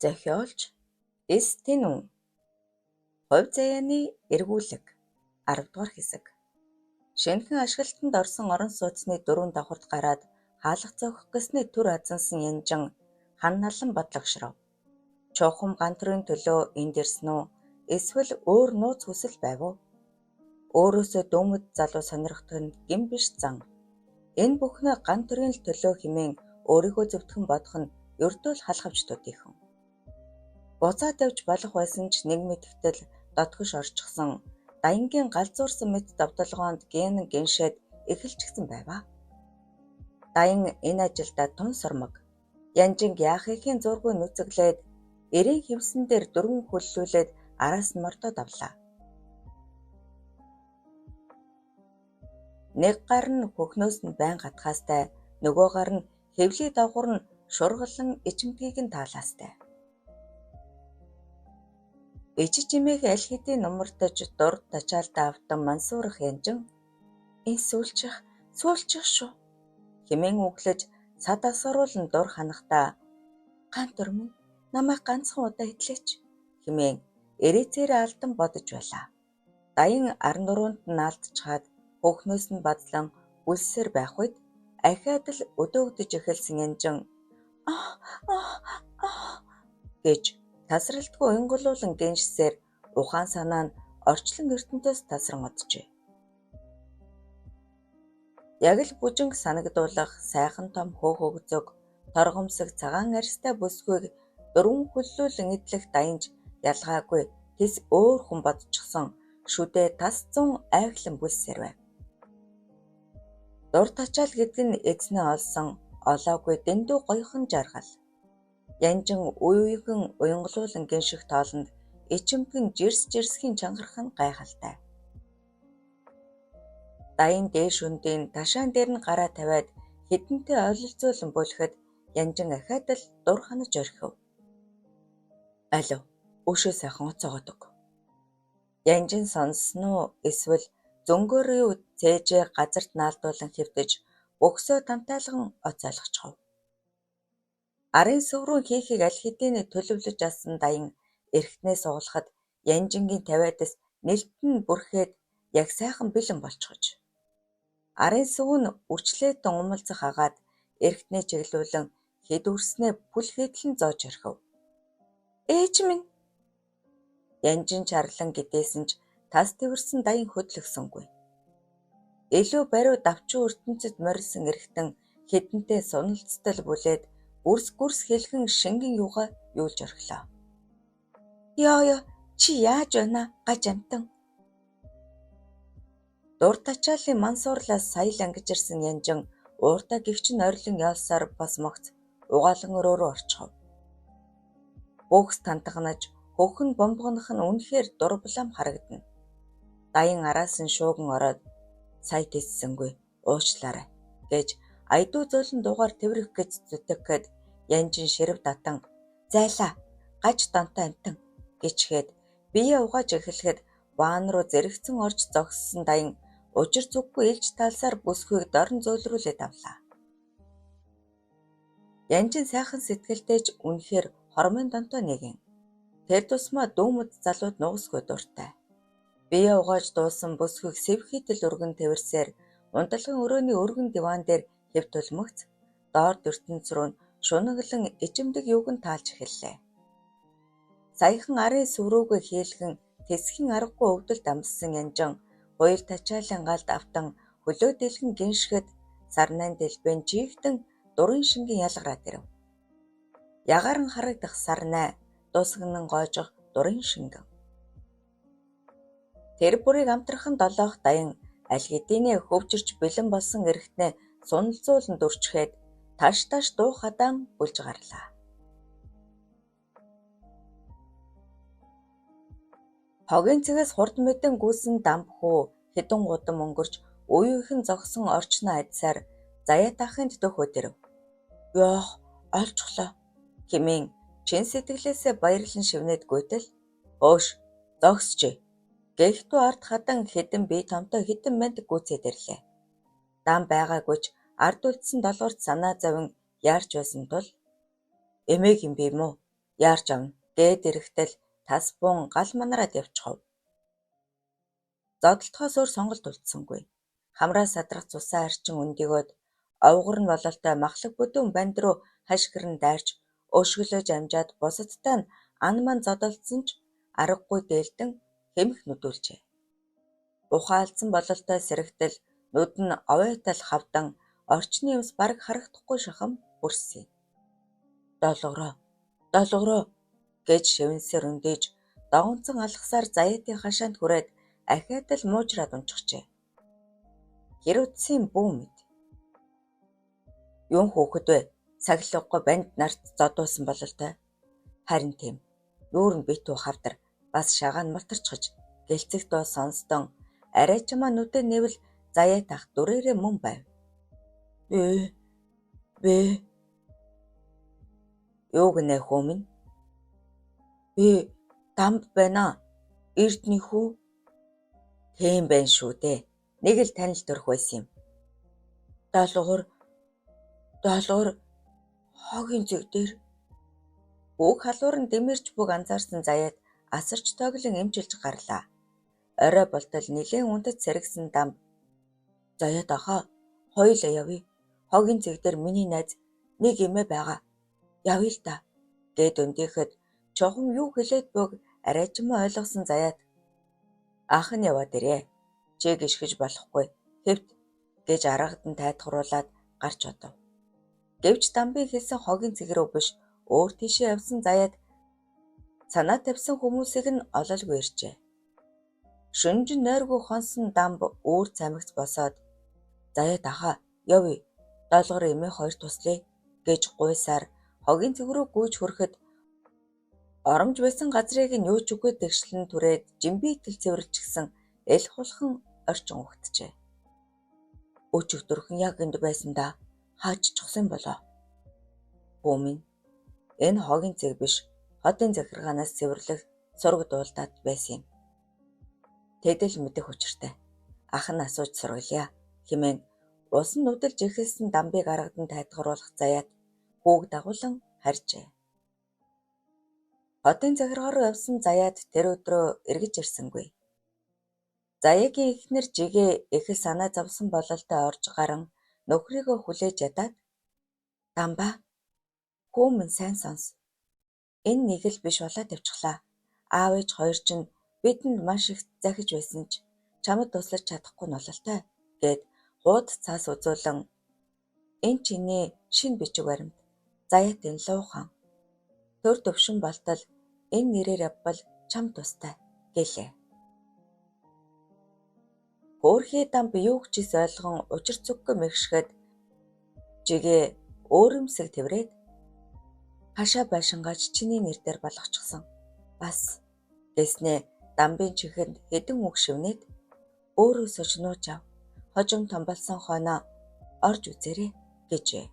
Зохиолч Эстинүн хувь заяаны эргүүлэг 10 дугаар хэсэг. Шинэхэн ашиглалтанд орсон орон сууцны 4 давхарт гараад хаалга зөөх гэснээ түр азансан янжин хан налан бодлогшров. Чухам гантрын төлөө энд ирсэн үү? Эсвэл өөр нууц хүсэл байв уу? Өөрөөсөө дөөмөд залуу сонирхдог нь гин биш зан. Энэ бүхнээ гантрын төлөө хэмээн өөрийгөө зөвтгөн бодох нь ердөө л халахвч төдийхөн. Буцаад явж болох байсан ч нэг мэдгтэл дотгош орчихсон Даянгийн галзуурсан мэт давталгоонд гиншээд эхэлчихсэн байваа. Даян энэ ажилдаа тун сормог. Янжинг яахыхийн зургүй нүцэглээд эрийн хевсэн дээр дөрвөн хөллүүлээд араас нь мордоод авлаа. Нэг гар нь хөхнөөс нь байн гатхаастай, нөгөө гар нь хэвлий давхар нь шургалан ичимтгийг нь таалаастай. Ичиж имээх аль хэдийн нумартаж дурд тачаалтаа автан мансуурах янжин энэ сүүлчих шүү хэмээн үглэж сад асаруулн дур ханахтаа гантөр минь намайг ганцхан удаа идлээч хэмээн эрээцээрээ алдан бодож байлаа. Даян 14-нд нь алдчихад хөхнөөс нь бадлан үлсээр байх үед ахиад л өдөөгдөж эхэлсэн янжин гэж тасралтгүй уянгалуулан гиншсээр ухаан санаа нь орчлон ертөнтөөс тасран оджээ. Яг л бүжинг санагдуулах сайхан том хөөгзөг торгомсог цагаан арьстай бүсгүйг дөрвөн хөллүүлэн идлэх даянж ялгаагүй тэс өөр хүн бодчихсон шүдээ тас зун айхлан бүлсээр байв. Дур тачаал гэдэг нь эзнээ олсон олоогүй дэндүү гоёхон жаргал. Янжин үеүйгэн уянгалуулан гинших тоолонд ичимтгэн жирсхийн чангархан гайхалтай. Даян дээш үндийн ташаан дээр нь гараа тавиад хэдэнтэй ойлолцоолон бөлөхөд янжин ахаад л дур ханаж орхив. Алив, өшөө сайхан уцаагод өг. Янжин сонссон уу эсвэл зөнгөөрөө цээжээ газарт наалдуулан хэвтэж өгсөө тамтайлган оцойлгочхов. Арын сүврүүн хийхийг аль хэдийн төлөвлөж асан даян эрхтнээ суулгахад янжингийн тавиадас нэлтэн бүрхээд яг сайхан бэлэн болчихож. Арын сүв нь үрчлээдэн умалцах агаад эрхтнээ чиглүүлэн хэд үрснээ бүл хэдлэн зоож орхив. Ээж минь! Янжин чарлан гэдээсэн ч тас тэрсэн даян хөдлөгсөнгүй. Илүү бариу давчин ертөнцид морилсон эрхтэн хэдэнтэй суналцтал бүлээд гүрс хэлхэн шингэн юугаа юулж орхилоо. Ёо чи яаж байна гаж амтан? Дур тачаалын мансуурлаас сая ангиж ирсэн янжин ууртаа гихчин орилон яолсаар бас могц угаалan өрөөрөө орчихов. Бөөхс тантагнаж хөхн бомбогнох нь үнэхээр дурблам харагдана. Даян араас нь шууган ороод сая тэссэнгүй уучлаарай гэж айдуу зөөлөн дугаар тэврэх гэж зүтгэхэд янжин ширв татан зайлаа гаж донтой амтан гэчгээд бие угааж эхлэхэд ваан руу зэрэгцэн орж зогссон даян учир зүггүй илж талсаар бүсгүйг дорн зөөлрүүлээд авлаа. Янжин сайхан сэтгэлтэйч үнэхээр хормын донтой нэгэн. Тэр тусмаа дүүмэд залууд нугасгүй дуртай. Бие угааж дуусан бүсгүйг сэвхийтэл өргөн тэрсээр унталгын өрөөний өргөн диваан дээр хэвтүүлмэгц доор ертөнц рүү шунаглан ичимдэг юуг нь таалж эхэллээ. Саяхан арын сүрүүгээ хийлгэн тэсхийн аргагүй өвдөлт амссан янжин хоёр тачаалын галд автан хөлөө дэлгэн гиншгэд сарнайн дэлбэн чигтэн дурын шингэн ялгараад ирэв. Ягаарн харагдах сарнай дусгнан гоожох дурын шингэн. Тэр бүрийг амтрахын долоох даян аль хэдийнэ хөвчөрч бэлэн болсон эрхтнээ суналзуулан дүрчгээд таш дуу хадаан бүлж гарлаа. Хогийн цэгээс хурд мэдэн гүйсэн дамбхүү хэдэн гудам өнгөрч үеийнхэн зогсон орчноо адсаар заяа тахынд дөхөөд ирэв. Ёох, олчглоо хэмээн чин сэтгэлээсээ баярлан шивнээд гүйтэл өөш зогсчээ. Гэхтүү ард хадан хэдэн бие томтой хэдэн мэд гүйцээд ирлээ. Дан байгаагүйч ард үлдсэн долгорт санаа зовин яарч байсан тул эмээг юм би мүү Яарч авна гээд ирэхтэл тас буун гал манараад явчихав. Зодолтохоос өөр сонголт үлдсэнгүй. Хамраа садрах цусаа арчин өндөгөөд овгор нь бололтой махлаг бүдүүн банд руу хашгирн дайрч өшгөлөж амжаад бусадтай нь ан ман зодолдсон ч аргагүй дээлдэн хэмх нүдүүлжээ. Ухаалдсан бололтой сэрэгтэл нүд нь овойтол хавдан орчны юмс бараг харагдахгүй шахам бүрсэв. Долгороо гэж шивнсээр өндөөж догонцон алхасаар заяатын хашаанд хүрээд ахиад л муужраад унчихжээ. Хэрвцсэн бүү мэд. Юун хөөхөд вэ? Сахилгагүй банд нарт зодуусан бололтой. Харин тийм. Нүүр нь битүү хавдар бас шагаан малтарчхаж гэлцэх доо сонсдон арайчмаа нүдэ нэвэл заяат ах дүрээрээ мөн байв. Бэ. Юу гинэ хөө минь? Би дамб байна. Эрдний хүү. Тийм байна шүү дээ. Нэг л танил төрөх байсан юм. Долгор хогийн зүг дээр. Хүүг халуур нь дэмэрч бүг анзаарсан заяат асарч тоглон эмчилж гарлаа. Орой болтол нилээн унтаж сэргсэн дамб. Заяат ахаа, хоёулаа явъя. Хогийн зүг дээр миний найз нэг эмээ байгаа. Явъя л да. Гэд өндийхэд чухам юу хэлээд бүг арайчмаа ойлгосон заяат. Ах нь яваад ирээ. Чи гიშгэж болохгүй. Хэвт гэж аргад нь тайлхруулаад гарч одов. Гэвч дамбын хэлсэн хогийн цэг рүү биш өөр тийшээ явсан заяат санаа тавьсан хүмүүсийг нь ололгүй иржээ. Шөнөжин нойргүй хонсон дамб үүр цамигц босоод заяат ахаа явъя. Долгор эмээ хоёр туслая гэж гуйсаар хогийн цэг рүү гүйж хүрэхэд оромж байсан газрыг нь юу ч үгүй тэгшлэн түрээд жимбийтэл цэвэрлчихсэн эл хулхан орчин угтжээ. Өчигдөрхөн яг энд байсан да. Хаач чухсан болоо. Хүү минь энэ хогийн цэг биш хотын захиргаанаас цэвэрлэх сураг дуулдаад байсан юм. Тэдэл мэдэх учиртай. Ах нь асууж сургалъя хэмээн усан нүдэлж эхэлсэн дамбыг аргад нь тайлгаруулах заяат хүүг дагуулan харжээ. Хотын захиргаа руу явсан заяат тэр өдрөө эргэж ирсэнгүй. Заяагийн эхнэр жигээ их санаа зовсон бололтой орж гарan нөхрийгөө хүлээж ядаад дамба хүү минь сайн сонс. Энэ нэг л биш болоо тавьчихлаа. Аав ээж хоёр чинь бидэнд маш их захиж байсан ч чамд туслаж чадахгүй нь бололтой гэд хууд цаас үзүүлэн энэ чиний шин бичиг баримт заяатын луухан. Төр төвшин болтол энэ нэрээр явбал чам тустай гэлээ. Хөөрхий дамб юу гчис ойлгон учир зүггүй мэгшгэд жигээ өөрөмсөг тэврээд хашаа байшингааж чиний нэрээр болгочихсон. Бас гэснээ дамбын чихэнд хэдэн үг шивнээд өөрөөсөө ч нууж ав. Хожим том болсон хойноо орж үзээрэй гэжээ.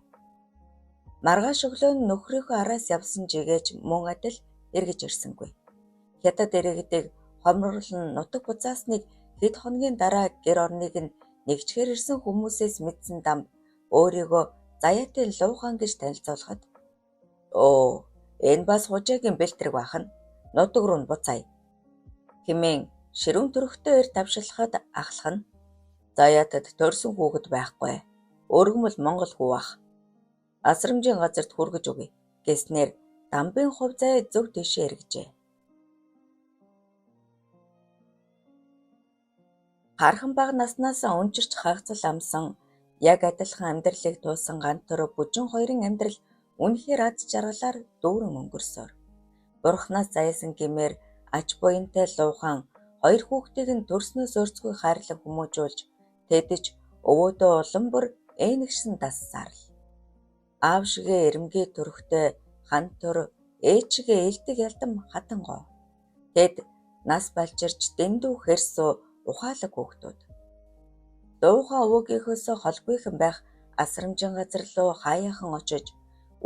Маргааш өглөө нь нөхрийнхөө араас явсан жигээч мөн адил эргэж ирсэнгүй. Хятад ирээдийг хомруулан нутаг буцаасныг хэд хоногийн дараа гэр орныг нь нэгчгээр ирсэн хүмүүсээс мэдсэн дамб өөрийгөө заяатын луухан гэж танилцуулахад энэ бас хужаагийн бэлтрэг бахан нутаг руу нь буцаая хэмээн ширүүн төрхтэй ир тавшилахад ахлах нь заяатад төрсөн хүүхэд байхгүй. Өргөмөл Монгол хүү ах. Асрамжийн газарт хүргэж өгье гэснээр дамбын хувь заяа зөв тийшээ эргэжээ. Хархан бага наснаасаа өнчирч хагацал амсан яг адилхан амьдралыг туусан гантөр бүжин хоёрын амьдрал үнэхээр аз жаргалаар дүүрэн өнгөрсөөр. Бурхнаас заяасан гэмээр ач буянтай луухан хоёр хүүхдийг нь төрснөөс өрцгүй хайрлан хүмүүжүүлж тэдэж өвөөдөө улам бүр ээнэгшсэн дассаар л. Аав шигээ эрэмгээ төрхтэй хантур ээж шигээ элдэг ялдам хатангоо. Тэд нас балчирч дэндүү хэрсүү ухаалаг хүүхдүүд. Дуугаа өвөөгийнхөөсөө холбоохон байх асрамжийн газар руу хаяахан очиж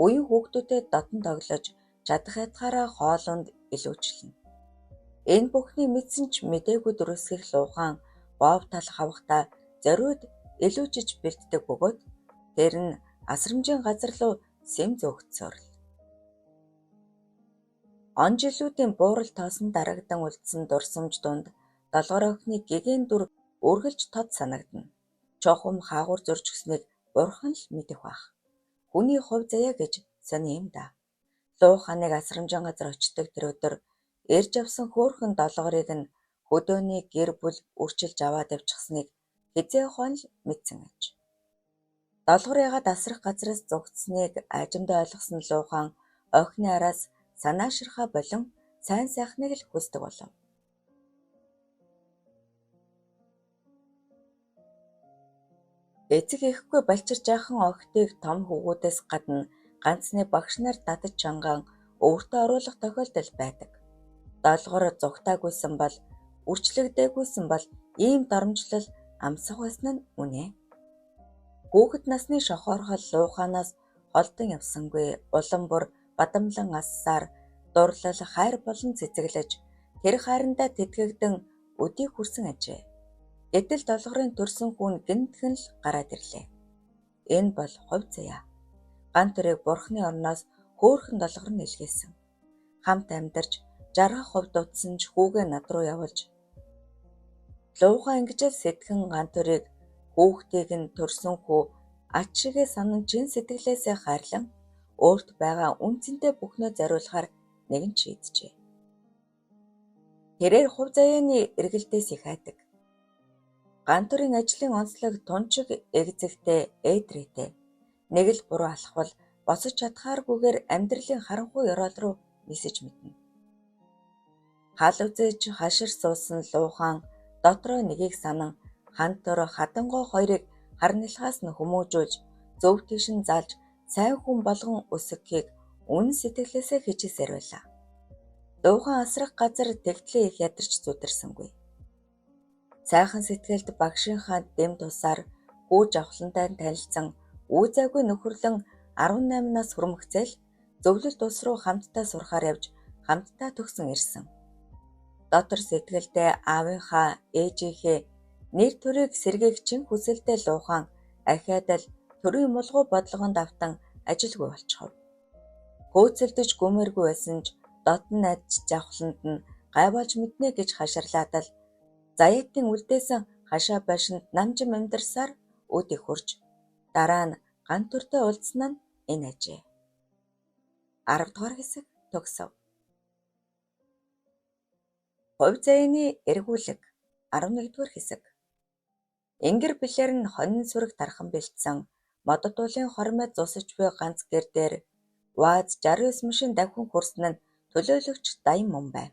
үеийн хүүхдүүдэд дотн тоглож чадах ятгаараа хоолунд илүүчлэнэ. Энэ бүхний мэдсэн ч мдээгүй дүрсгэх луухан бов тал хавхта зориуд илүүчиж бэлддэг бөгөөд тэр нь асрамжийн газар руу сэм зөөгцөөр л. Он жилүүдийн буурал тоосон дарагдан үлдсэн дурсамж дунд долгор охины гэгээн дүр үргэлж тод санагдана. Чухам хаагур зурж гиснийг бурхан л мэдэх байх. Хүний хувь заяа гэж сони юм да. Луу ханыг асрамжийн газар очдог тэр өдөр ирж авсан хөөрхөн долгорыг нь хөдөөний гэр бүл үрчилж аваад явчихсныг хизээ хон л мэдсэн аж. Долгор ягаад асрах газраас зугтсныг ажимдаа ойлгосон Луу хаан охины араас санааширхаа болон сайн сайхныг л хүсдэг болов. Эцэг ихгүй балчирч яахан охидыг том хүүгүүдээс гадна ганцны багш нар дадаж чангаан өвөртөө оруулах тохиолдол байдаг. Долгор зугтаагүйсэн бол үрчлэгдээгүйсэн бол ийм доромжлол амсах байсан нь үнэ. Хүүхэд насны шохоорхол Луу хаанаас холдон явсангүй улам бүр бадамлан ассаар дурлал хайр болон цэцэглэж тэр хайрандаа тэтгэгдэн өдийг хүрсэн ажээ. Гэтэл долгорын төрсөн хүн гинтхэн л гараад ирлээ. Энэ бол хувь заяа. Гантрыг бурхны орноос хөөрхөн долгор нь илгээсэн. Хамт амьдарч жаргах хувь дутсан ч хүүгээ над руу явуулж Луу хаан ингэж сэтгэн гантрыг хүүхдийг нь төрсөн хүү ач шигээ санан чин сэтгэлээсээ хайрлан өөрт байгаа үнцэнтэй бүхнөө зориулахаар нэгэн шийджээ. Тэрээр хувь заяаны эргэлдээс их айдаг. Гантрын ажлын онцлог тунчиг эгзэгтэй ээдрээтэй. Нэг л буруу алхвал босож чадхааргүйгээр амьдралын харанхуй ёроол руу нисэж мэднэ. Хал үзэж хашир суусан Луу хаан дотроо нэгийг санан хантор хатангой хоёрыг харнилхаас нь хүмүүжүүлж зөв тийшин залж сайн хүн болгон өсгөхийг үнэн сэтгэлээсээ хичээсээр байлаа. Луу хаан асрах газар тэгтлээ их ядарч зүдэрсэнгүй. Сайхан сэтгэлд багшийнхаа дэм тусаар хүү жавхлантай танилцсан үүзээгүй нөхөрлөн 18 нас хүрмэгцээл зөвлөлт ус руу хамтдаа сурахаар явж хамтдаа төгсөн ирсэн. Дотор сэтгэлдээ аавынхаа ээжийнхээ нэр төрийг сэргээх чин хүсэлтэй Луу хаан ахиад л төрийн мулгуу бодлогонд автан ажилгүй болчихов. Хөөцөлдөж гүмээргүй байсан ч дотн найдаж жавхланд нь гай болж мэднэ гэж хаширлаад л заяатын үлдээсэн хашаа байшинд намжим амьдарсаар өдийг хүрч дараа нь гантүртэй уулзнаа нь энэ ажээ. 10 дугаар хэсэг төгсөв. Хувь заяаны эргүүлэг 11 дугаар хэсэг. Ингэр билээр нь хонин сүрэг тархан бэлдсэн модод уулын хормойд зусаж буй ганц гэр дээр ВАЗ 69 машин давхин хөрсөн нь төлөөлөгч Даян мөн байв.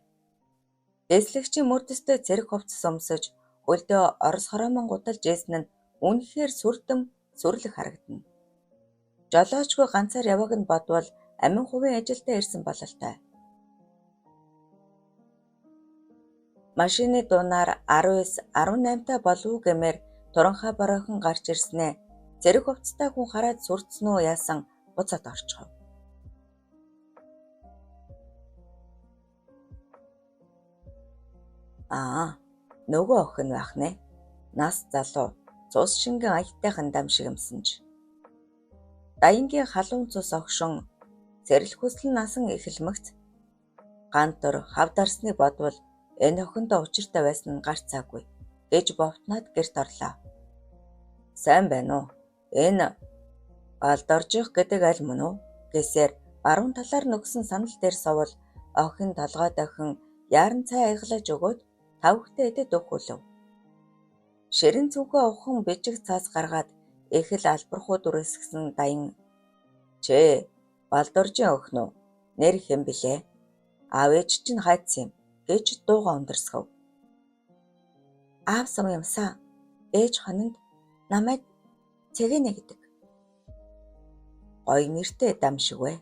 Дэслэгчийн мөрдөстэй цэрэг хувцас өмсөж хөлдөө орос хороомон гуталж ийсэн нь үнэхээр сүрдэм сүрлэг харагдана. Жолоочгүй ганцаар яваг нь бодвол амин хувийн ажилдаа ирсэн бололтой. Машины дуунаар 19-18 та болов уу гэмээр туранхай бороохон гарч ирснээ цэрэг хувцастай хүн хараад сүрдсэн үү яасан буцаад орчихов. Нөгөө охин байх нэ. Нас залуу, цус шингэн аятайхан дам шиг юмсанж. Даянгийн халуун цус огшон цэрэл хүсэл насан эхэлмэгц. Гантор хавдарсныг бодвол энэ охиндоо учиртай байсан нь гарцаагүй гэж бовтнаад гэрт орлоо. Сайн байна уу? Энэ балдоржих гэдэг аль мөн үү? Гэсээр баруун талаар нөгсөн санал дээр совол охин толгой дохин яаран цай аяглаж өгөөд тавхтай эдэд өгүүлв. Ширэн цүнхээ ухан бижиг цаас гаргаад их л албархуу дүрсгсэн Даян "Чээ, балдоржийн охин уу? Нэр хэм билээ? Аав ээж чинь хайцсан юм" гэж дууга өндөрсгөв. Аав сум юмсан. Ээж хонинд намайг Цэгэнэ гэдэг. Гоё нэртэй дам шиг вэ.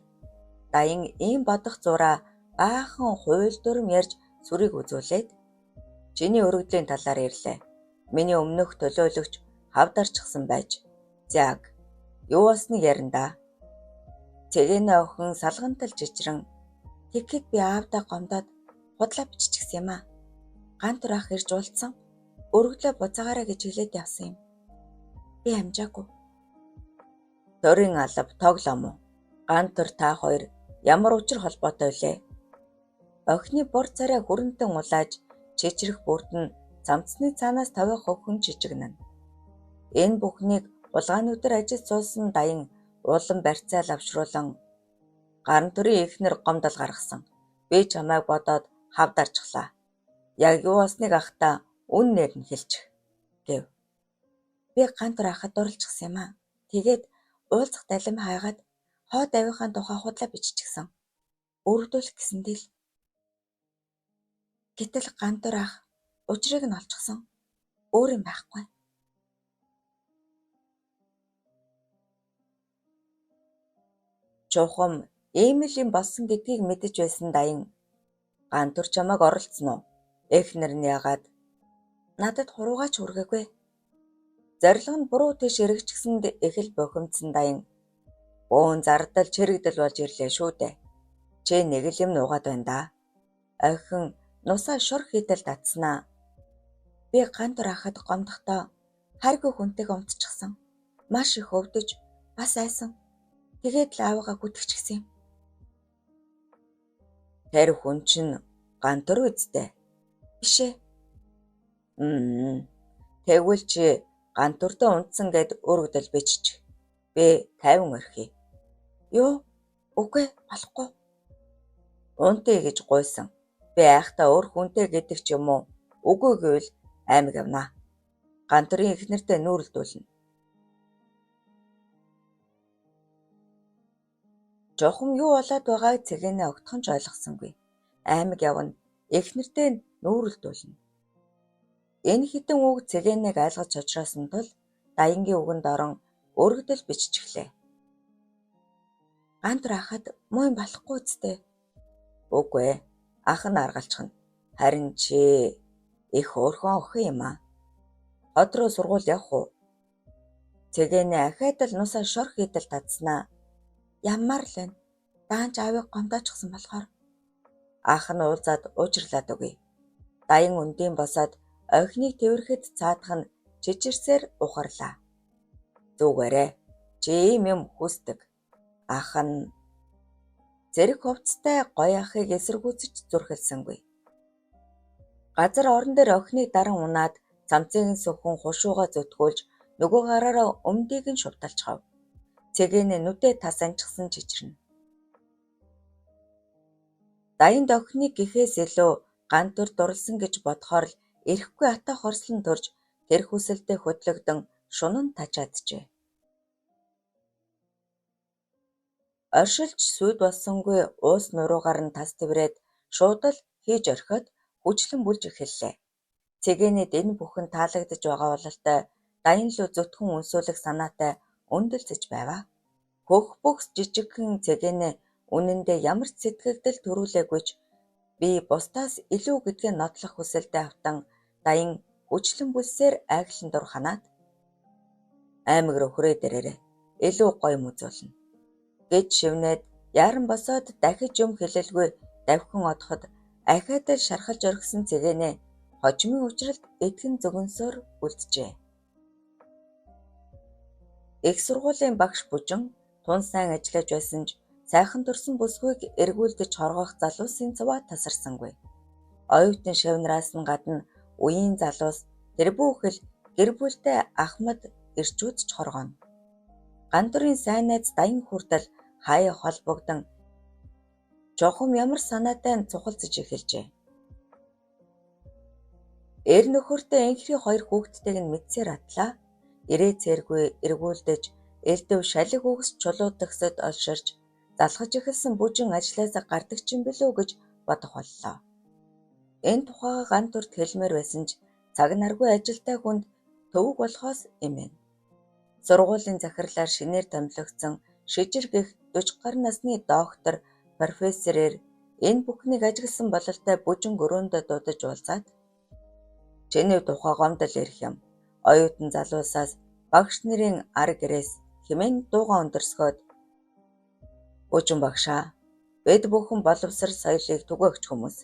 Даян ийм бодох зураа баахан хууль дүрм ярьж сүрийг үзүүлээд чиний өргөдлийн талаар ирлээ. Миний өмнөх төлөөлөгч хавдарчихсан байж. Зяг. Юу болсныг ярина. Цэгэнэ охин салгантал жижрэн тэгэхэд би аавдаа гомдоод худлаа биччихсэн юм аа. Гантур ах ирж уулцсан. Өргөдлөө буцаагаараа гэж хэлээд явсан юм. Би амжаагүй. Төрийн алба тоглоом уу? Гантур та хоёр ямар учир холбоотой вэ? Охины бор царай хүрэнтэн улааж чичрэх бүрд нь цамцны цаанаас тавих хөвхөн жижигнэн. Энэ бүхнийг улгааны өдөр ажил суусан даян улам барьцаа лавшруулан гарын төрийн эхнэр гомдол гаргасан. Би чамайг бодоод хавдарчихлаа. Яг юу болсныг ахтаа үннээр нь хэлчих гэв. Би гантар ахад дурлжчихсан юм аа. Тэгээд уулзах далим хайгаад хоо давийнхаа тухай худлаа биччихсэн. Өргөдүүлэх гэсэндээ л. Гэтэл гантар ах учрыг нь олчихсон. Өөр юм байхгүй. Чухам ийм л юм болсон гэдгийг мэдэж байсан даян гантар чамайг оролцсон уу? Эхнэр нь яагаад надад хуруугаач хүргээгүй. Зорилго нь буруу тийш эргэжчихсэнд их л бухимдсан даян бөөн зардал чирэгдэл болж ирлээ шүү дээ. Чи нэг л юм нуугаад байна да. Охин нусаа шор хийдэл татснаа. Би гантар ахад гомдохдоо харгүй хүнтэйг унтчихсан. Маш их өвдөж бас айсан. Тэгээд л аавгаа гүтгэчихсэн юм. Тэр хүн чинь гантар үсттэй. Бишээ. Тэгвэл чи гантуртай унтсан гэд өргөдөл биччих. Би 50 орхий. Юу? Үгүй болохгүй. Унтъя гэж гуйсан. Би айхтаа өөр хүнтэй гэдэг ч юм уу. Үгүй гэвэл аймаг явнаа. Гантарын эхнэртэй нүүрэлдүүлнэ. Жохом юу болоод байгааг цэгэнэ огтхон ч ойлгосонгүй. Аймаг явна. Эхнэртэй нүүрэлдүүлнэ. Энэ хитэн үг цэгэнэг айлгаж очроосон тул Даянгийн үгэнд орон өргөдөл биччихлээ. Гантар ахад муу юм болохгүй үсттэй. Үгүй ээ. Ах нь аргалчихна. Харин чи их хөөрхөн охин юм аа. Хот руу сургууль явах уу? Цэгэнэ ахаад л нусаа шор хийдэл татснаа. Ямар л вэ? Даанч аавыг гомдоочихсон болохоор. Ах нь уулзаад уужрлаад өгье. Даян үндийн босоод охиныг тэрхэд цаадах нь чичирсээр ухарлаа. Зүгээрээ. Чи ийм юм хүсдэг. Ах нь зэрэг хувцастай гоё ахыг эсэргүүцэж зүрхэлсэнгүй. Газар орон дээр охиныг даран унаад цамцын сүхэн хушууга зүтгүүлж нөгөө гараараа өмдийг нь шувталчхав. Цэгэнэ нүдээ тас анчихсан чичирнэ. Даянд охиныг гэхээс илүү гантар дурлсан гэж бодохоор л эрэхгүй атаа хорслон төрж тэр хүсэлтэд хөдлөгдөн шунан тачааджээ. Оршилж сүйд болсонгүй уус нуруугаар нь тас тврээд шууд л хийж орхиод хүчлэн бүлж эхэллээ. Цэгэнэд энэ бүхэн таалагдж байгаа бололтой даян луу зүтгэн үнсүүлэх санаатай өндөлцөж байваа. Хөх бүхс жижигхэн цэгэнэ үнэндээ ямар ч сэтгэгдэл төрүүлээгүй ч би бусдаас илүү гэдгээ нотлох хүсэлтэй автан даян хүчлэн бүлсээр айглан дур ханаад аймаг руу хүрээ дээрээ илүү гоё юм үзүүлнэ гэж шивнээд яаран босоод дахиж юм хэлэлгүй давхин одоход ахаад л шархалж орхисон цэгэнэ хожимын учралд эдгэн зөгөнсөөр үлджээ. Их сургуулийн багш бүжин тун сайн ажиллаж байсан ч сайхан төрсөн бүсгүйг эргүүлдэж хоргох залуусын цуваа тасарсангүй. Оюутан шавнараас нь гадна үеийн залуус тэр бүхэл гэр бүлтэй Ахмад ирчүүд ч хоргоно. Гантарын сайн найз даян хүртэл хаяа холбогдсон жохом ямар санаатай нь цухалцж эхэлжээ. Эр нөхөртэй энхри хоёр хүүхдтэйг нь мэдсээр атлаа. Ирээ цэргүй эргүүлдэж элдэв шалиг үгс чулуудагсад олширч залхаж эхэлсэн бүжин ажлаасаа гардаг ч юм билүү гэж бодох боллоо. Энэ тухайга гантурт хэлмээр байсан ч цаг наргүй ажилтай хүнд төвөг болохоос эмээн. Сургуулийн захирлаар шинээр томилогдсон шижир гэх 40 гаруй насны доктор профессорээр энэ бүхнийг ажигласан бололтой бүжин өрөөндөө дуудаж уулзаад чиний тухай гомдол ирэх юм. Оюутан залуусаас багш нарын арга гэрээс хэмээн дуугаа өндөрсгөөд бүжин багшаа бид бүхэн боловсрал соёлыг түгээгч хүмүүс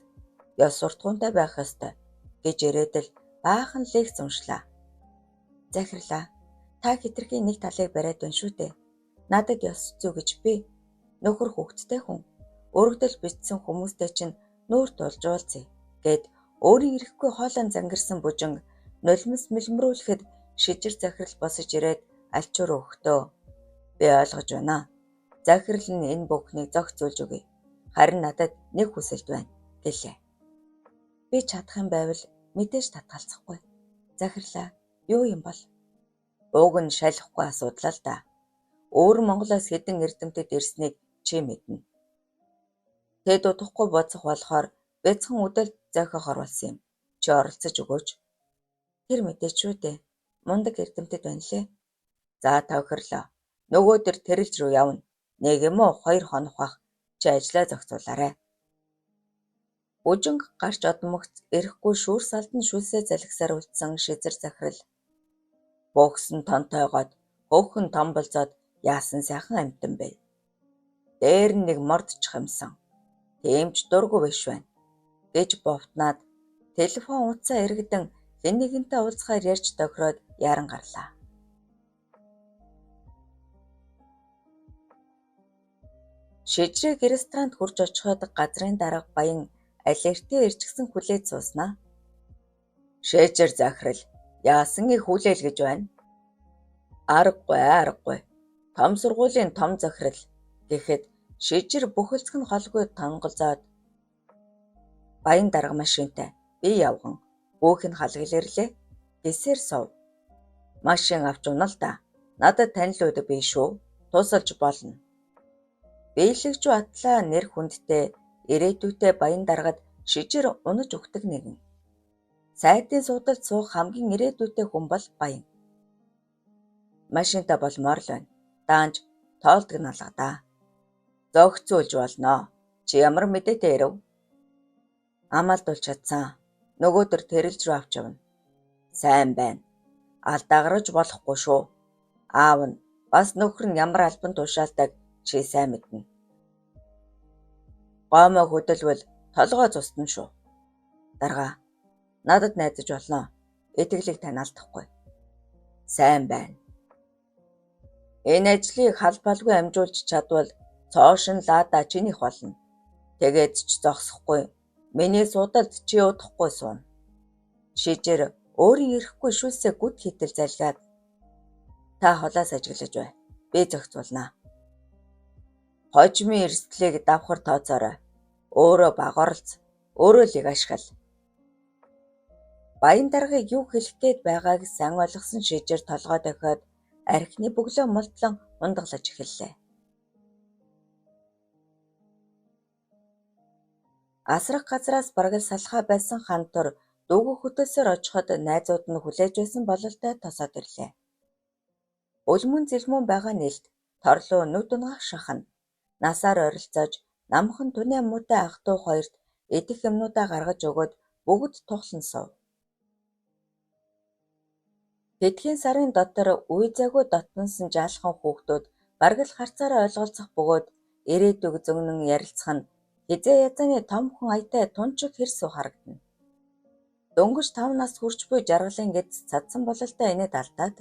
ёс суртахуунтай байх ёстой гэж ирээд л баахан лекц уншлаа. Захирлаа. Та хитрхийн нэг талыг бариад байна шүү дээ. Надад ёс зүй гэж би нөхөр хүүхэдтэй хүн. Өргөдөл бичсэн хүмүүстэй чинь нүүрт улжуулзъя гэд өөрийн ирэхгүй хоолон зангирсан бужин нулимс мэлмрүүлэхэд шижир захирал босож ирээд альчуур өгтөө. Би ойлгож байна. Захирал нь энэ бүхнийг зохицуулж өгье. Харин надад нэг хүсэлт байна гэлээ. Би чадах юм байвал мэдээж татгалзахгүй. Захирлаа, юу юм бол? Ууг нь шалихгүй асуудал л да. Өөр Монголоос хэдэн эрдэмтэд ирснийг чи мэднэ. Тэд удахгүй боцох болохоор бяцхан үдэлд зохиох оруулсан юм. Чи оролцож өгөөч. Тэр мэдээч шүү дээ. Мундаг эрдэмтэд байна лээ. За тавхирлаа. Нөгөө төр тэрэлж рүү явна. Нэг юм уу 2 хоног бах. Чи ажлаа зохицуулаарай. Бужинг гарч одмогц эрэхгүй шүүрс алдан шүлсээ залгисаар үлдсэн шизэр захирал. Богсон тонтойгоод хөөхөн том болцоод яасан сайхан амтан бай. Дээр нэг мордчих юмсан. Тэмч дургүй биш байна. Гэж бовтнаад телефон утсаа эргэдэн хэн нэгэнтэй уулзахаар ярьж тохироод яран гарлаа. Шижрэг ресторанд хурж очиход газрын дарга баян алертээ ирчихсэн хүлээж сууснаа. Шижэр захирал, яасан их хүлээл гэж байна? Аргагүй. Том сургуулийн том захирал гэхэд шижир бүхэлдэх нь холгүй тонголзоод баян дарга машинтай би явган бүөх нь халгал ирлээ гэсээр сов. Машин авч унал да. Надад танил өдө бий шүү. Тусалж болно. Биелэгч атлаа нэр хүндтэй ирээдүйтэй баян даргад шижир унаж өгдөг нэгэн. Сайдын суудалд суух хамгийн ирээдүйтэй хүн бол баян. Машинтай болмоор л байна. Даанч тоолдог налгадаа. Зохицуулж болно. Чи ямар мэдээтэй ирэв? Амаалдуулж чадсан. Нөгөөдөр тэрэлж рүү авч явна. Сайн байна. Алдаа гаргаж болохгүй шүү. Аав нь бас нөхөр нь ямар албан тушаалтайг чи сайн мэднэ. Гомоо хөдөлвөл толгой зустна шүү. Дарга, надад найзаж болно. Итгэлийг тань алдахгүй. Сайн байна. Энэ ажлыг халбалгүй амжуулж чадвал цоошин лаада чинийх болно. Тэгээд ч зогсохгүй. Миний судалд чи удахгүй суун. Шижир өөрийн ирэхгүй шүлсээ гүд хитэл залгаад та холоос ажиглаж бай. Би зохицуулнаа. Хожимын эрсдлийг давхар тооцоорой. Өөрөө багорлц. Өөрөө л ашигла. Баян даргыг юу хэлэх гээд байгааг сайн ойлгосон шижир толгой дохиод архины бөглөө мултлан ундаглаж эхэллээ. Асрах газраас бараг салхаа байсан хантур дүүгөө хөтөлсөөр очиход найзууд нь хүлээж байсан бололтой тосоод ирлээ. Үлмэн зэлмэн байгаа нэлд торлуу нүд унгах шахна. Насаар ойролцоож намхан түнээ муутай ах トゥ хоёрт идэх юмнуудаа гаргаж өгөөд бүгд тухлан сув. Тэдхийн сарын дотор үе загуу дотносон жаалхан хүүхдүүд бараг л харцаараа ойлголцох бөгөөд ирээдүг зөгнөн ярилцах нь хизээ язааны том хүн аятай тунчиг хэрсүү харагдана. Дөнгөж 5 нас хүрч буй жаргалын гэд цадсан бололтой инээд алдаад.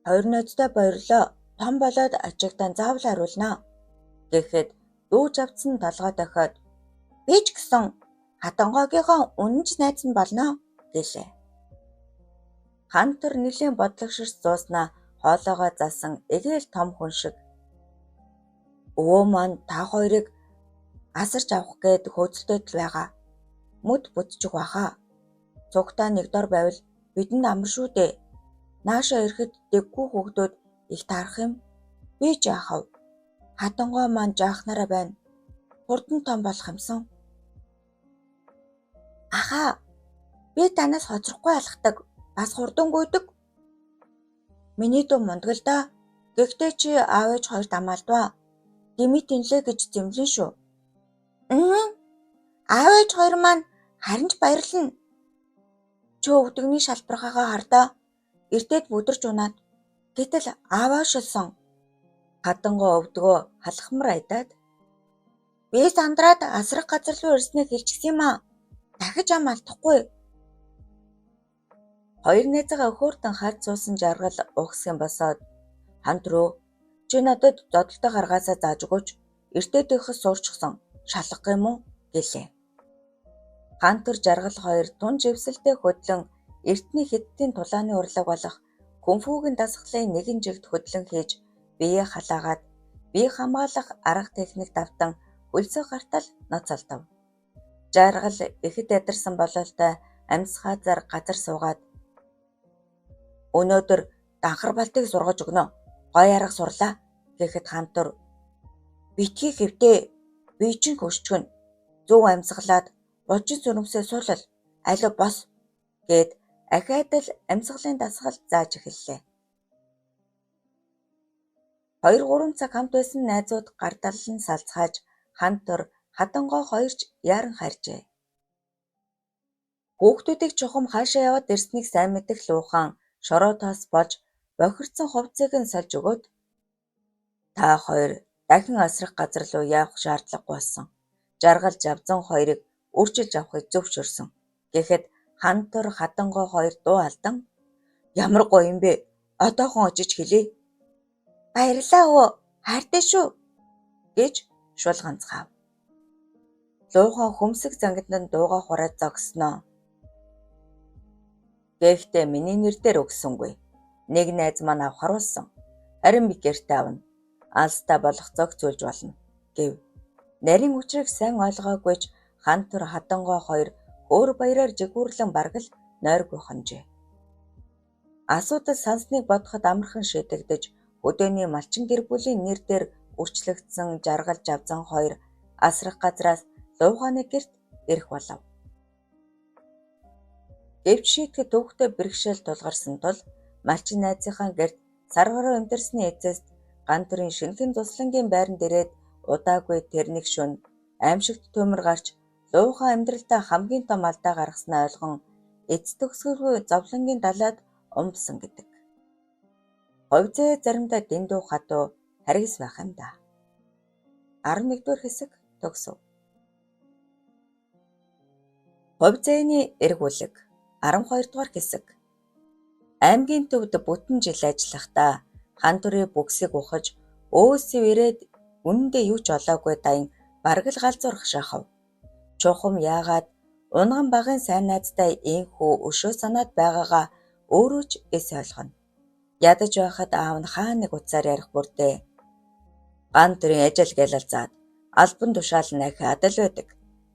Хоёр найзтай баярлаа. Том болоод ачигтан заавал хариулнаа. Гэхэд дүүж авцсан толгой дохиод би ч гэсэн хатангойгийнхоо үнэнч найз нь болно гэлээ. Хантар нэлийн бодлогоширч зууснаа хоолоогоо заасан эгээл том хүн шиг. Өвөө маань та хоёрыг асарч авах гээд хөөцөлтөд л байгаа. Мүд бүтчих баха. Цугтаа нэг дор байвал бидэнд амар шүү дээ. Наашаа ирэхэд дэггүй хүүхдүүд их таарах юм. Би ч яахав. Хатангой маань жаахнараа байна. Хурдан том болох юмсан. Аха, би танаас хоцрохгүй алхдаг. Бас хурдан гүйдэг. Миний дүү мундаг л да. Гэхдээ чи аав ээж хоёрт амаалдваа. Димит инлээ гэж зэмлэн шүү. Аав ээж хоёр маань харин ч баярлна. Чи өвдөгний шалбархаагаа хардаа. Эртээд бүдэрч унаад. Гэтэл ааваа шилсэн. Хатангой өвдгөө халахмар айдаад. Би сандраад асрах газар руу ирснээ хэлчихсэн юм аа. Дахиж ам алдахгүй. Хоёр найзгаа өхөөртөн хард суусан жаргал угсгэн босоод хамт руу чи надад зодолтой гаргаасаа зааж өгөөч. Эртээд ихс суурчихсан. Шалгах юм уу гэлээ. Хантер жаргал хоёр тун живсэлтэй хөдлөн эртний Хеттийн тулааны урлаг болох кунфугийн дасгалын нэгэн жигд хөдлөн хийж биеэ халаагаад бие хамгаалах арга техник давтан хөлсөө гартал ноц алдав. Жаргал ихэд ядарсан бололтой амьсгаазаар газар суугаад өнөөдөр данхар балтыг сургаж өгнө. Гой арга сурлаа гэхэд Хантер битгий хэвдээ би чинь хөшчгөн зөв амьсгалаад божин зүрмсээ суулал алив бос гэд ахаад л амьсгалын дасгал зааж эхэллээ. 2-3 цаг хамт байсан найзууд гардаллан салцгааж Хантер хатангой хоёрч яаран харжээ. Хүүхдүүдийг чухам хаашаа яваад ирснийг сайн мэдэх Луухан шороо тоос болж бохирдсан хувцсыг нь сольж өгөөд та хоёр дахин асрах газар руу явах шаардлагагүй болсон. Жаргал жавзан хоёрыг үрчилж авахыг зөвшөөрсөн. Гэхэд Хантер хатангой хоёр дуу алдан ямар гоё юм бэ? Одоохон очиж хэлье. Баярлалаа өвөө, хайртай шүү гэж шулганцгаав. Луухан хөмсг зангиданд дуугаа хураад зогсноо. Гэхдээ миний нэр дээр өгсөнгүй. Нэг найз маань авахруулсан. Харин би гэртээ авна. Алстай болох зогцүүлж болно гэв. Нарийн учрыг сайн ойлгоогүйч Хантер хатангой хоёр өөр баяраар жигүүрлэн баргал нойргүй хонжээ. Асуудал сансныг бодоход амархан шийдэгдэж өдөөний малчин гэр бүлийн нэр дээр үрчлэгдсэн жаргал жавзан хоёр асрах газраас Луугааны гэрт ирэх болов. Гэвч шийтгэд төвхтөө бэрхшээл тулгарсан тул малчин найзынхаа гэрт саргараа өндөрсний эцэст Гантрын шинхэн туслангийн байранд ирээд удаагүй тэрнийг шөнө аимшигт төмөр гарч Луухан амьдралдаа хамгийн том алдаа гаргаснаа ойлгон эц төгсгөргүй зовлонгийн далайд умбсан гэдэг. Ховзээ заримдаа дэндүү хатуу харгис байх юм да. 11-р хэсэг төгсөв. Ховзээний эргүүлэг 12-р хэсэг. Аймгийн төвд бүтэн жил ажиллахдаа Хантерын бүксийг ухаж өөсөв ирээд үнэндээ юу ч олоогүй дайн бараг л галзуурах шахав. Чухам яагаад унган багын сайн найзтай ийхүү өшөө санаад байгаагаа өөрөө ч эс ойлгоно. Ядаж байхад аав нь хаа нэг утсаар ярих бүрдээ. Гантрын ажил гэлэлзаад албан тушаал нахиад л байдаг.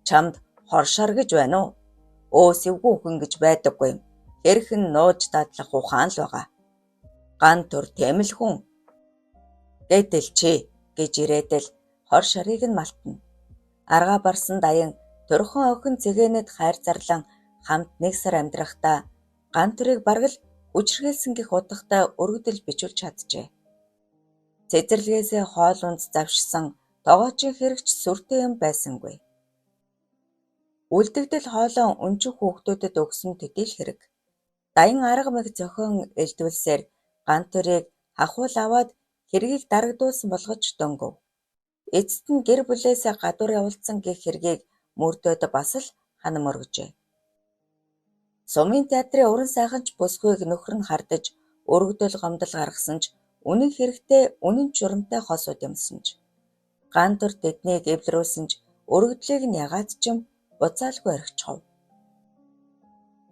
Чамд хоршор гэж байна уу? Өөсөвгүй хүн гэж байдаггүй юм. Хэрхэн нууж дадлах ухаан л байгаа. Гантур тэмэл хүн гэдэлчээ гэж ирээдэл хор шарыг нь малтна. Аргаа барсан даян турхан охин цэгэнэд хайр зарлан хамт нэг сар амьдрахдаа Гантурыг бараг л хүчрхээлсэн гих удахтай өргөдөл бичүүлж чаджээ. Цэцэрлэгээсээ хоол унд завшсан тогоочин хэрэгч сүртэй юм байсангүй. Үлдэгдэл хоолоо өнчих хүүхдүүдэд өгсөн төдийл хэрэг. Даян арга мэг зохион элдвэлсээр Гантурыг хахуул аваад хэргийг дарагдуулсан болгож дөнгөв. Эцэст нь гэр бүлээсээ гадуур явуулсан гэх хэргийг мөрдөөд бас л ханам өргөжээ. Сумын театрын уран сайханч бүсгүйг нөхөр нь хардаж өргөдөл гомдол гаргасан ч үнэн хэрэгтэй үнэн журамтай хосууд юмсан ч Гантур тэднийг эвлэрүүлсэн ч өргөдлийг нь ягаад ч юм буцаалгүй орхичхов.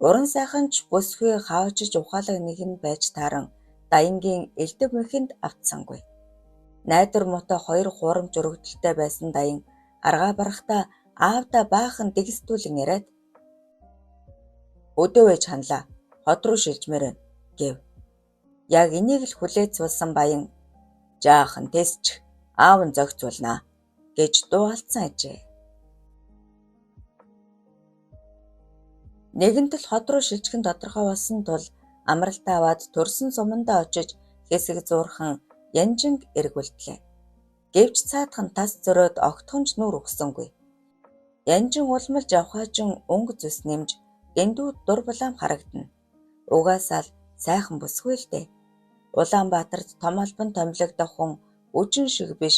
Уран сайханч бүсгүй хаажиж ухаалаг нэг нь байж тааран Даянгийн элдэв мэхэнд автсангүй. Найдвар муутай хоёр хуурамч өргөдөлтэй байсан Даян аргаа барахдаа аавда баахан дэгстүүлэн яриад өдөө ээж ханлаа хот руу шилжмээр байна гэв. Яг энийг л хүлээж суулсан Баян жаахан тэсч аав нь зохицуулнаа гэж дуулсан ажээ. Нэгэнтэл хот руу шилжихэн тодорхой болсон тул амралтаа аваад төрсөн сумандаа очиж хэсэг зуурхан янжинг эргүүлтлээ. Гэвч цаадхан тас зөрөөд огтхонч нүр өгсөнгүй. Янжин улмалж авхаачин өнгө зүс нэмж дэндүү дур булаам харагдана. Угаасаа л сайхан бүсгүй л дээ. Улаанбаатарт том албан томилогдох хүн үжин шиг биш,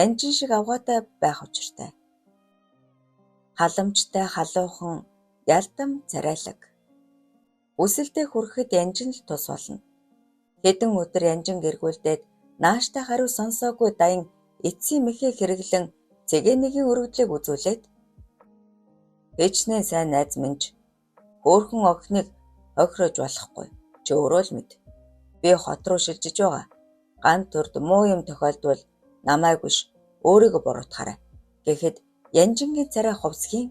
янжин шиг авгаатай байх учиртай. Халамжтай халуухан ялдам царайлаг. Үсэлдээ хүрэхэд янжин л тус болно. Хэдэн өдөр янжин эргүүлдээд нааштай хариу сонсоогүй Даян эцсийн мэхээ хэрэглэн цэгээнигийн өргөдлийг үзүүлээд Хэчнээн сайн найз минь ч хөөрхөн охиныг хохирож болохгүй. Чи өөрөө л мэд. Би хот руу шилжиж байгаа. Ганц төрд муу юм тохиолдвол намайг биш өөрийгөө буруутгаарай. Гэхэд Янжингийн царай хувсхийн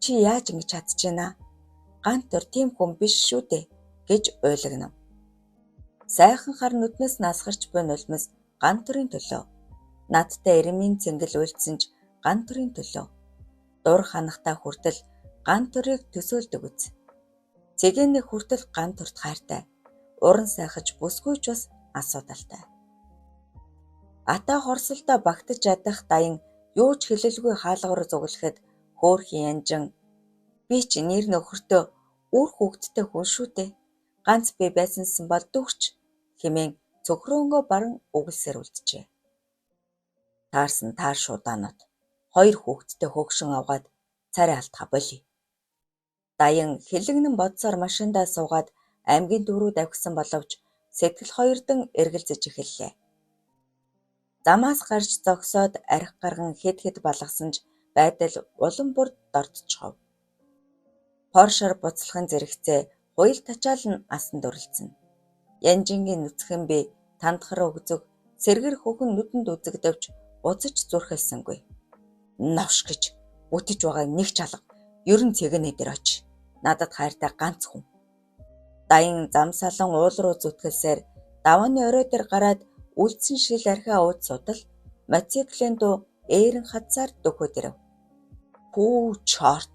чи яаж ингэж чадчихна? Ганц төр тийм хүн биш шүү дээ гэж уйлагнав. Сайхан хар нүднээс насгарч буй нулимс ганц төрийн төлөө. Надтай эрмийн цэнгэл үйлдсэн ч ганц төрийн төлөө. Дур ханахтай хүртэл ганц төрийг төсөөлдөг үз. Цэгэний хүртэл ганц төрт хайртай. Уран сайхаж бүсгүй ч бас асуудалтай. Ата хорсолдоо багтаж ядах даян юу ч хэлэлгүй хаалгаар зүгэлэхэд хөөрхийн Янжин би чи нэр нөхөртөө үр хүүхэдтэй хүн шүү дээ. Ганц би байсансан бол дүүрч хэмээн цөхрөөнгөө баран үгэлсээр үлджээ. Таарсан таар шуудаанууд 2 хүүхэдтэй хөгшин авгаад царай алтха болий. Даян хилэгнэн бодсоор машиндаа суугаад аймгийн дүүрүү давхисан боловч сэтгэл хоёрдан эргэлзэж эхэллээ. Замаас гарч зогсоод архи гарган хэд балгасан ч байдал улам бүр дордчихов. Поршоор буцлахын зэрэгцээ хуйл тачаал нь асанд өрөлдсөн. Янжингийн нүцгэн би тандхар өгзөг сэргэр хөхөн нүдэнд үзэгдэвч уцаж зүрхэлсэнгүй. Новш гэж үтэж байгаа нэг ч алга. Ерөн цэгэнэ дээр очи. Надад хайртай ганц хүн. Даян замсалан уул руу зүтгэлсээр давааны орой дээр гараад үлдсэн шил архиа ууд судал мотоциклийн дуу ээрэн хадсаар дөхөд ирэв. Пүү чорт.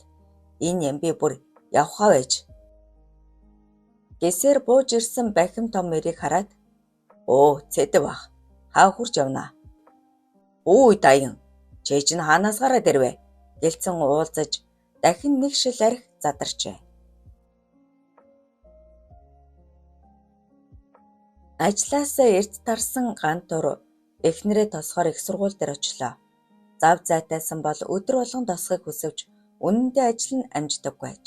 Энэ юм би бүр явхаа байж. Гэсээр бууж ирсэн бахим том мэрийг хараад оо цэдэв ах. Хаа хурж явнаа. Үй даян. Чи чинь хаанаас гараад ирвэ? Гэлцэн уулзаж дахин нэг шил архи задарчээ. Ажлаасаа эрт тарсан ганц тур эхнэрээ тосгоор их сургууль дээр очлоо. Зав зайтайсан бол өдөр болгон тосхыг хүсвч үнэндээ ажил нь амждаггүй аж.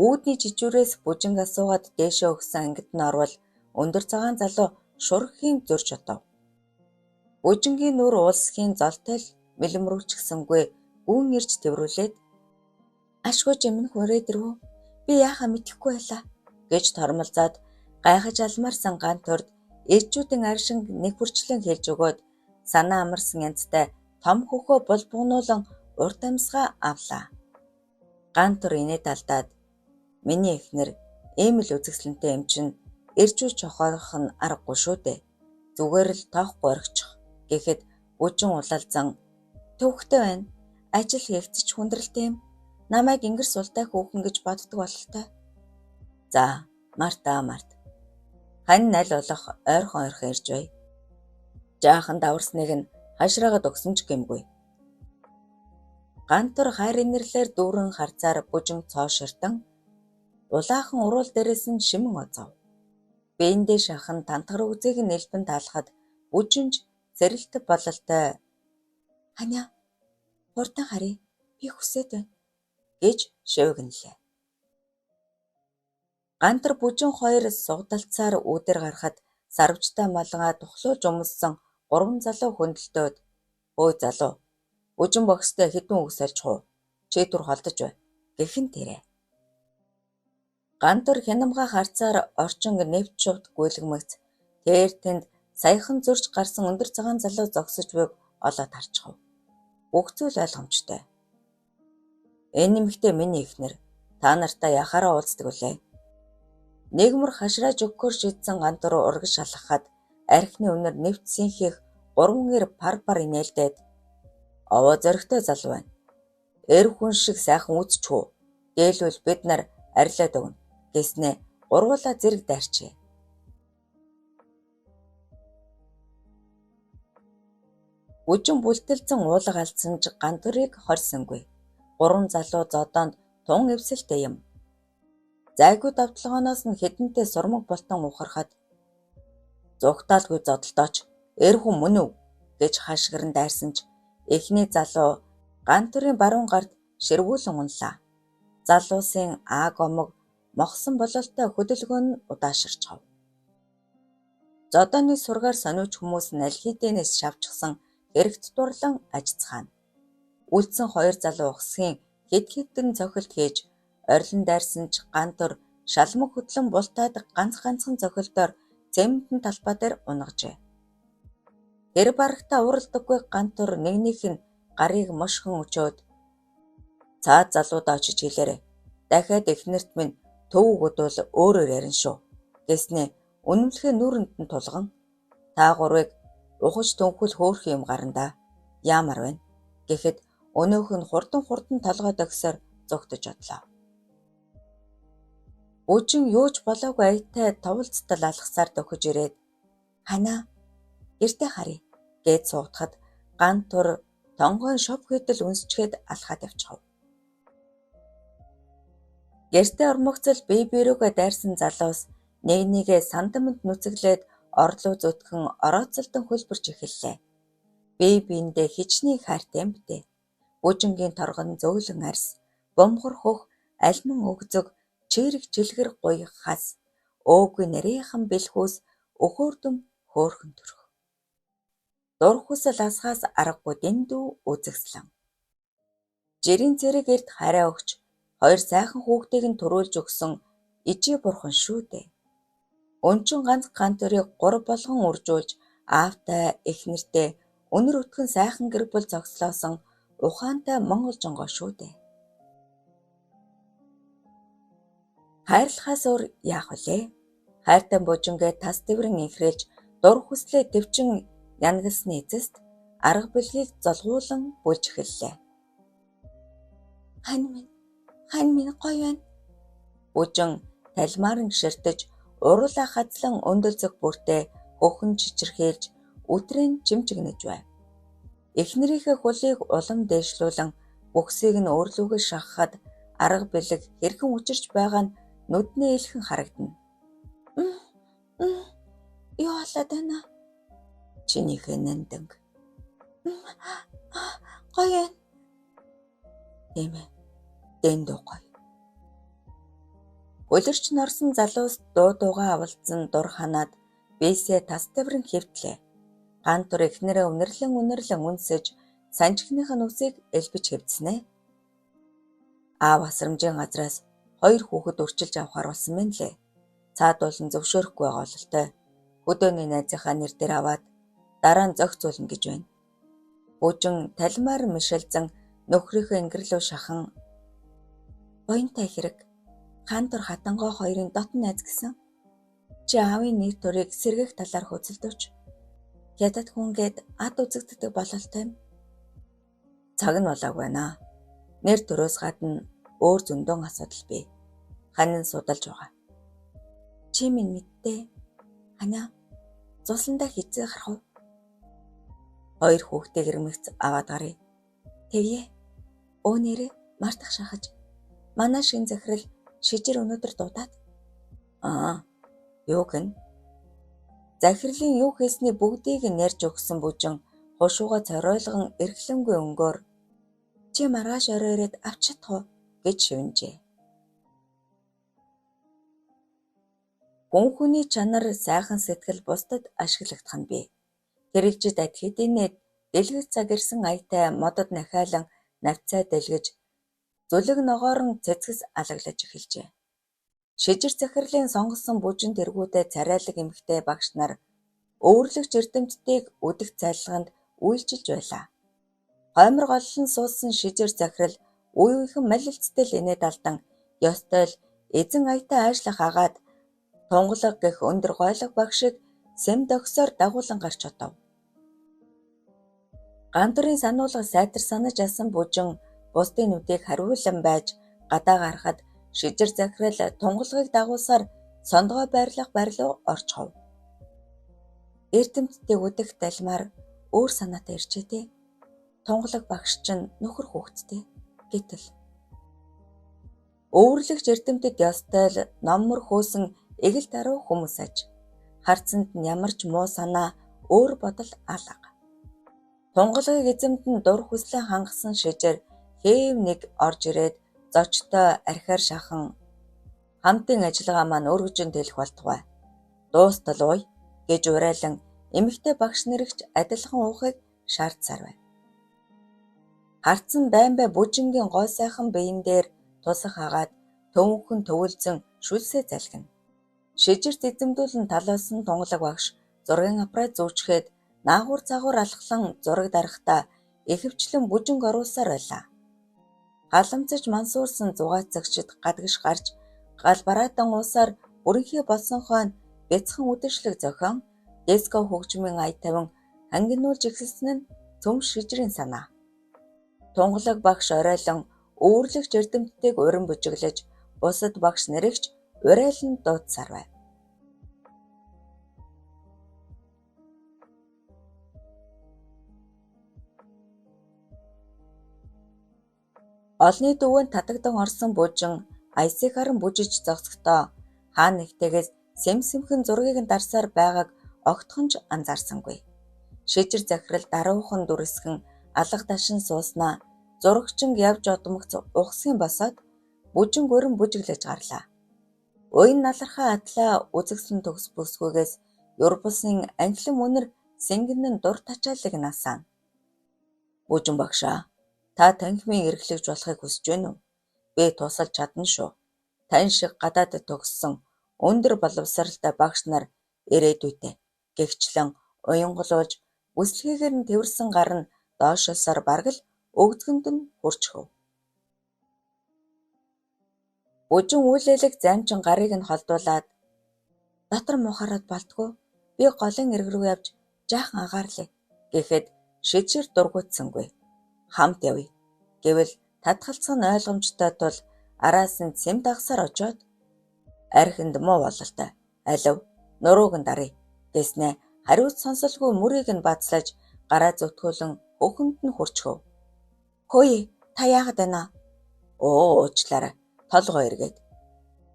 Үүдний жижүүрээс бүжинг асуугаад дээшээ өгсөн ангид нь орвол өндөр цагаан залуу шурххийн зурж отов. Бүжингийн нүр уулсхийн золтой л мэлэмрүүлчихсэнгүй гүн ирж тэврүүлээд ашгүй жимэн хүрээд ирвүү. Би яахаа мэдэхгүй байлаа гэж тормолзоод гайхаж алмаарсан ганц төрд эрчүүдийн аршинг нэг хүрчлэн хэлж өгөөд санаа амарсан янзтай том хөхөө булбугнуулан урт амьсгаа авлаа. Ганц төр инээд алдаад миний эхнэр ийм л үзэсгэлэнтэй юм чинь эрчүү чохоох нь аргагүй шүү дээ. Зүгээр л тоохгүй орхичих гэхэд бүжин улаалзан төвхтэй байна. Ажил хийгцэж хүндрэлтэй юм. Намайг ингэр султай хүүхэн гэж боддог бололтой. За, март. Хань аль болох ойрхон ирж бай. Жаахан даварсныг нь хашраагаад өгсөн ч гэмгүй. Ганц төр хайр инэрлэр дүүрэн харцаар бүжин цооширтан улаахан уруул дээрээс нь шимэн оцов. Бээндээ шахан тантгар үзэг нь нэлбэн таалахад бүжинж цэрэлтэ бололтой. Ханя хурдан харъя. Би хүсээд байна гэж шивгэнлээ. Ганц төр бүжин хоёр сугдалцаар үүдэр гарахад сарвчтай малгай тухлуулж өмссөн 3 залуу хөндлөлтөөд өө залуу бүжин бохстой хэдэн үг сольж хуу. Чи түр холдож бай. Гэхэн тэрэ. Ганц төр хянамга харцаар орчин нэвч шувт гүйлгэмэгц тэр тэнд саяхан зурж гарсан өндөр цагаан залуу зогсож буйг олоод харчихав. Бүх зүйл ойлгомжтой. Энэ нэмэгтэй миний эхнэр та нартай яхаараа уулздаг үлээ. Нэгмөр хашрааж өгөхөөр шийдсэн ганц төр урагш шалгахад архины өнөр нэвтсийн хийх 3 эр пар инээлдээд овоо зөрөгтэй залуу байна. Эр хүн шиг сайхан үзчихв. Дээлвэл бид нар арилаад өгнө гэснээ гурвуулаа зэрэг дайрчээ. Бүжин бүлтэлцэн уулга алдсан ч ганц төрийг хорсонгүй. 3 залуу зодоонд тун эвсэлтэй юм. Зайгүй давталгооноос нь хэдэнтэй сурмаг болтон ухархад зугтаалгүй зодолтооч эр хүн мөн үү гэж хашгиран дайрсан ч эхний залуу ганц төрийн баруун гарт ширвүүлэн унлаа. Залуусын гомог мохсон бололтой хөдөлгөөн нь удааширчав. Зодооны сургаар сониуч хүмүүс нь аль хэдийнээс шавчсан эрэгт дурлан ажицгаана. Үлдсэн 2 залуу ухсхийн хэд хэдэн цохилт хийж орилон дайрсан ч Гантур шалмаг хөдлөн бултаад ганцхан цохилтоор цементэн талбай дээр унгажээ. Тэр барагтаа уралдаггүй Гантур нэгнийх нь гарыг мушгин өчөөд цаад залуудаа очиж хэлээрэй. Дахиад эхнэрт минь төвөг удвал өөрөөр ярина шүү гэснээ үнэмлэхээ нүрэнд нь тулган та гурвыг ухаж төнхөл хөөх юм гарна да. Яамар байна гэхэд өнөөх нь хурдан толгой догсоор зүгтэж одлоо. Бүжин юуж болоогүй аятай товлцтал алхасаар дөхөж ирээд ханаа гэртээ харъя гээд суугдахад Гантур тонгойн шов хэдэл үнсчгээд алхаад явчихав. Гэртээ ормогцол бие биерүүгээ дайрсан залуус нэгээ сандамд нүцэглээд орлуу зүтгэн орооцолдон хөлбөрч эхэллээ. Бие биендээ хичнээн хайртай юм битээ. Бүжингийн торгон зөөлөн арс, бомгор хөх, альман өгзөг, чирэг жилгэр гуй хас, өөгүй нарийнхан бэлхүүс, өхөөрдөм хөөхөн төрх. Дурхусал асгаас аргагүй дэндүү үзэгслэн. Жирийн цэрэг эрт хараа өгч, хоёр сайхан хүүхдийг нь төрүүлж өгсөн ижээ бурхан шүү дээ. Өнчин ганц Гантурыг 3 болгон үржүүлж, аавтай, эхнэртэй, өнөр өтгөн сайхан гэр бүл зогслоосон ухаантай монгол жонгоо шүү дээ. Хайрлахаас өөр яах вүлээ? Хайртай Бүжингээ тас дэврэн инхрээлж, дур хүслээ төвчин янагсны эцэст арга билгийг золгуулан бүлж эхэллээ. Хань минь гоё байна. Бүжин талмаар гişэртэж, уруулаа хазлан өндөлзөх бүртээ хөхөн чичирхээлж, үтрэн чимчигнэж байв. Эхнэрийнхээ хулыг улам дээшлүүлэн бүхсийг нь өөрлөгөө шахахад арга бэлэг хэрхэн учирч байгаа нь нүднээ илхэн харагдана. Юу болоод байна? Чинийхээ нандинг. Гоё байна. Тийм ээ. Дэндүү гоё. Улирч норсон залуус дуугаа авалцсан дур ханаад бээсээ тас дэврэн хэвтлээ. Гантур эхнэрээ үнэрлэн үнсэж санжигных нь үсийг элбэж хэвтснэ. Аав асрамжийн газраас 2 хүүхэд өрчилж авахар болсон мэн лээ. Цаад болон зөвшөөрөхгүй байгаа бололтой. Хөдөөний найзынхаа нэр дээр аваад дараа нь зохицуулна гэж байна. Бүжин талмаар мишэлзэн нөхрийнхөө ингэрлүү шахан боёнтай хэрэг Гантур хатангой хоёрын дотн найз гэсэн. Чи аавын нэр төрийг сэргээх талаар хөцөлдөвч. Ядад хүнгээд ад үзэгддэг бололтой юм. Цаг нь болоог байна. Нэр төрөөс гадна өөр зөндөн асуудал бий. Ханин судалж байгаа. Чи минь мэдтээ. Ханаа зусландаа хизээ гарах уу? 2 хүүхдээ гэрмэгц аваад гарыг. Тэгье. Өөнөрөө мартах шахаж. Манай шин захирал шижир өнөдөр дуудаад. Юу гэн? Захирлын юу хийсний бүгдийг нь ярьж өгсөн Бүжин хушууга цоройлгон эрхлэнгүй өнгөөр чи маргааш орой ирээд авч чадах уу гэж шивнэжээ. Хүн хүний чанар сайхан сэтгэл бусдад ашиглагдах нь бий. Тэрэгжид ад хэдийнэ дэлгэж цаг ирсэн аятай модод нахайлан навцаа дэлгэж зүлэг ногоорон цэцгэс алаглаж эхэлжээ. Шижир захирлын сонгосон Бүжин тэргүүдэд царайлаг эмэгтэй багш нар өвөрлөгч эрдэмтдийг үдэх цайлганд үйлчилж байлаа. Хоймор голлон суусан шижир захирал үе үехэн малилцтэл инээд алдан ёстой л эзэн аятай айшлах агаад тунгалаг гэх өндөр гойлог багшиг сэм догсоор дагуулan гарч отов. Гантурын сануулга сайтар санаж асан Бүжин бусдын нүдийг хариулан байж гадаа гарахад шижир захирал тунгалгыг дагуулсаар сондгой байрлах барилуу орчхов. Эрдэмтдийг үдэх далмаар өөр санаатай ирчээ те. Тунгалаг багш чинь нөхөр хүүхэдтэй гэтэл. Өвөрлөгч эрдэмтэд ёстой л номмор хөөсөн эгэл даруй хүмүүс аж. Харцанд нь ямар ч муу санаа өөр бодол алга. Тунгалгийг эзэмд нь дур хүслээ хангасан шижир хээв нэг орж ирээд зочтой архиар шахан хамтын ажиллагаа маань өргөжин тэлэх болтугай. Дуустал ууй гэж урайлан эмэгтэй багш нэрэгч адилхан уухыг шаардсаар байна. Харцсан байн бай бүжингийн гой сайхан биен дээр тусах хагаад төвхөн төвлөзөн шүлсээ залгина. Шижирт эзэмдүүлэн талуулсан тунгалаг багш зургийн аппарат зүүчгээд наагур цагуур алхлан зураг дарахдаа ихэвчлэн бүжинг оруулсаар байлаа. Халамцаж мансуурсан зугаацагчид гадагш гарч гал бараатан уусаар бүрэнхий болсон хойно бяцхан үдэшлэг зохион диско хөгжмийн ая тавин хангинуулж эхэлсэн нь цөм шижирийн санаа. Тунгалаг багш оройлон өвөрлөгч эрдэмтдийг уран бүжиглэж бусад багш нэрэгч урайлан дуудсаар байв. Олны дөвөнд татагдан орсон бүжин аясыг харан бүжиж зогсохдоо хаан нэгтээс сэмхэн зургийг нь дарсаар байгааг огтхон ч анзаарсангүй. Шижир захирал даруухан дүрсгэн алга дашин сууснаа зурагчин явж одмогц ухсгийн босоод бүжин өрн бүжиглэж гарлаа. Уян налархаа атлаа үзэгсэн төгс бүсгүйгээс Европсын анхлан үнэр сэнгэн дур тачаалыг насаана. Бүжин багшаа, та танхимыг эрхлэж болохыг хүсэж байна уу? Би тусалж чадна шүү. Тань шиг гадаадд төгссөн өндөр боловсралтай багш нар ирээдүйтэй. Гэгчлэн уянгуулж бүслэгээр нь тэрсэн гар нь доошосоор бараг л өгдгөнд нь хурчхав. Бүжин үйлэлэг замчин гарыг нь холдуулаад дотор мухараад болтгоо. Би голын эрг рүү явж жаахан агаарлаа гэхэд шижир дургуутсангүй. Хамт явъя гэвэл татгалцах нь ойлгомжтой тул араас нь цэм дагсаар очоод архинд муу бололтой. Алив нурууг нь даръя гэснээ хариуц сонсолгүй мөрийг нь бацлаж гараа зүтгүүлэн хөхөнд нь хурчхав. Хөөе, та яагаад байна? Уучлаарай. Толгой эргээд.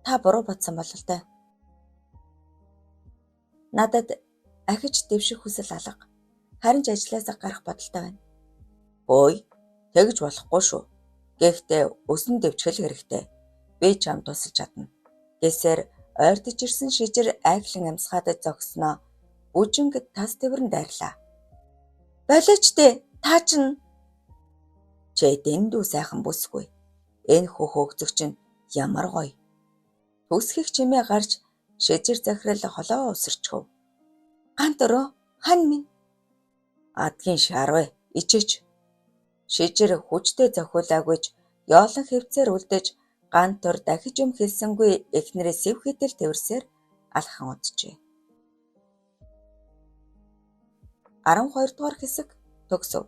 Та буруу бодсон бололтой. Надад ахиж дэвших хүсэл алга. Харин ч ажлаас гарах бодолтой байна. Ой, тэгж болохгүй шүү. Гэхдээ өсөн дэвчгэл хэрэгтэй. Би чам тусалж чадна. Гэсээр ойртож ирсэн шижир айхлан амсгаадад зогсноо бүжинг тас тэмрэн дайрлаа. Болооч дээ, та чинь чи дэндүү сайхан бүсгүй. Энэ хөх өгзөг чинь ямар гоё. Төсхийг чимээ гарч шижир захирал холоо усэрчхв. Гант өрөө хань минь. Адгийн шарвэ ичээч. Шижир хүчтэй зохиулаагүйч ёолон хэвцээр үлдэж гант төр дахиж юм хэлсэнгүй эхнэрээ сэв хэдэл тэрсээр алхан уджээ. 12 дугаар хэсэг төгсөв.